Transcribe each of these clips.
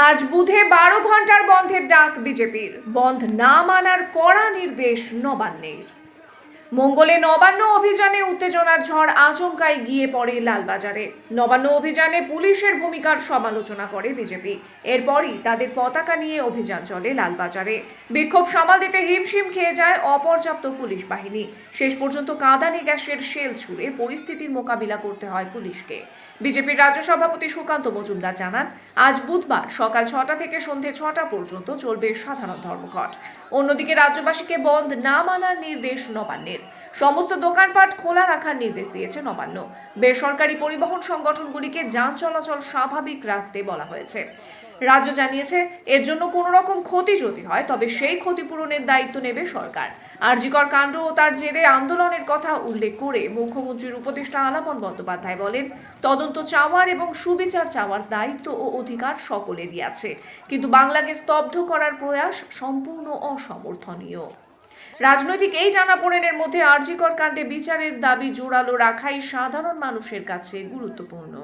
আজ বুধে 12 ঘন্টার বন্ধের ডাক বিজেপির। বন্ধ না মানার কড়া নির্দেশ নবান্নের। মঙ্গলে নবান্ন অভিযানে উত্তেজনার ঝড় আচমকাই গিয়ে পড়ে লালবাজারে। নবান্ন অভিযানে পুলিশের ভূমিকার সমালোচনা করে বিজেপি। এরপরই তাদের পতাকা নিয়ে অভিযান চলে লালবাজারে। বিক্ষোভ সামাল দিতে হিমশিম খেয়ে যায় অপর্যাপ্ত পুলিশ বাহিনী। শেষ পর্যন্ত কাঁদানে গ্যাসের শেল ছুড়ে পরিস্থিতির মোকাবিলা করতে হয় পুলিশকে। বিজেপির রাজ্য সভাপতি সুকান্ত মজুমদার জানান, আজ বুধবার সকাল 6টা থেকে সন্ধে 6টা পর্যন্ত চলবে সাধারণ ধর্মঘট। অন্যদিকে রাজ্যবাসীকে বন্ধ না মানার নির্দেশ নবান্নের। সমস্ত দোকানপাট খোলা রাখার নির্দেশ দিয়েছে নবান্ন। বেসরকারি পরিবহন সংগঠনগুলিকে যান চলাচল স্বাভাবিক রাখতে বলা হয়েছে। রাজ্য জানিয়েছে, এর জন্য কোনো রকম ক্ষতি যদি হয় তবে সেই ক্ষতিপূরণের দায়িত্ব নেবে সরকার। আরজিকর কাণ্ড ও তার জেরে আন্দোলনের কথা উল্লেখ করে মুখ্যমন্ত্রীর উপদেষ্টা আলাপন বন্দ্যোপাধ্যায় বলেন, তদন্ত চাওয়ার এবং সুবিচার চাওয়ার দায়িত্ব ও অধিকার সকলেরই আছে, কিন্তু বাংলাকে স্তব্ধ করার প্রয়াস সম্পূর্ণ অসমর্থনীয়। রাজনৈতিক এই টানাপোড়েনের মধ্যে আরজিকর কাণ্ডে বিচারের দাবি জোরালো রাখাই সাধারণ মানুষের কাছে গুরুত্বপূর্ণ।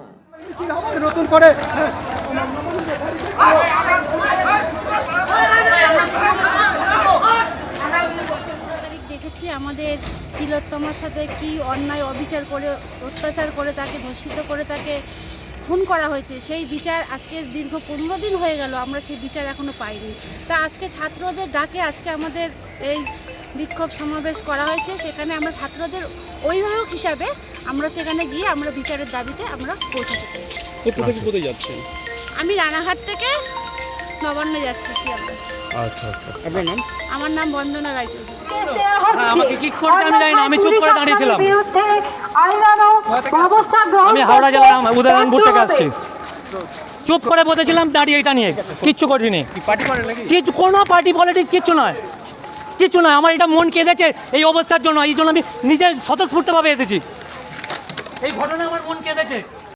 দেখেছি আমাদের তিলোত্তমার সাথে কি অন্যায় অবিচার করে, অত্যাচার করে, তাকে ধর্ষিত করে, তাকে খুন করা হয়েছে। সেই বিচার আজকে দীর্ঘ 15 দিন হয়ে গেল, আমরা সেই বিচার এখনো পাইনি। তা আজকে ছাত্রদের ডাকে আজকে আমাদের এই বিক্ষোভ সমাবেশ করা হয়েছে। সেখানে আমরা ছাত্রদের অভিভাবক হিসাবে আমরা সেখানে গিয়ে আমরা বিচারের দাবিতে আমরা পৌঁছাতে চাই। কোথায় যাচ্ছেন? আমি রানাঘাট থেকে নবান্নে যাচ্ছি শিয়ালদা। আচ্ছা আচ্ছা, আপনার নাম? আমার নাম বন্দনা রায়চৌধুরী। আমাকে কি করতে আমি জানি না, আমি চুপ করে দাঁড়িয়েছিলাম। আমি হাওড়া জেলার উদয়নপুর থেকে আসছি। চুপ করে বসেছিলাম দাঁড়িয়ে, এটা নিয়ে কিচ্ছু করিনি। কিছু কোনো পার্টি পলিটিক্স কিচ্ছু নয়, কিচ্ছু নয়। আমার এটা মন কেঁদেছে এই অবস্থার জন্য, এই জন্য আমি নিজে স্বতঃস্ফূর্তভাবে এসেছি। এই ঘটনা আমার মন কেঁদেছে।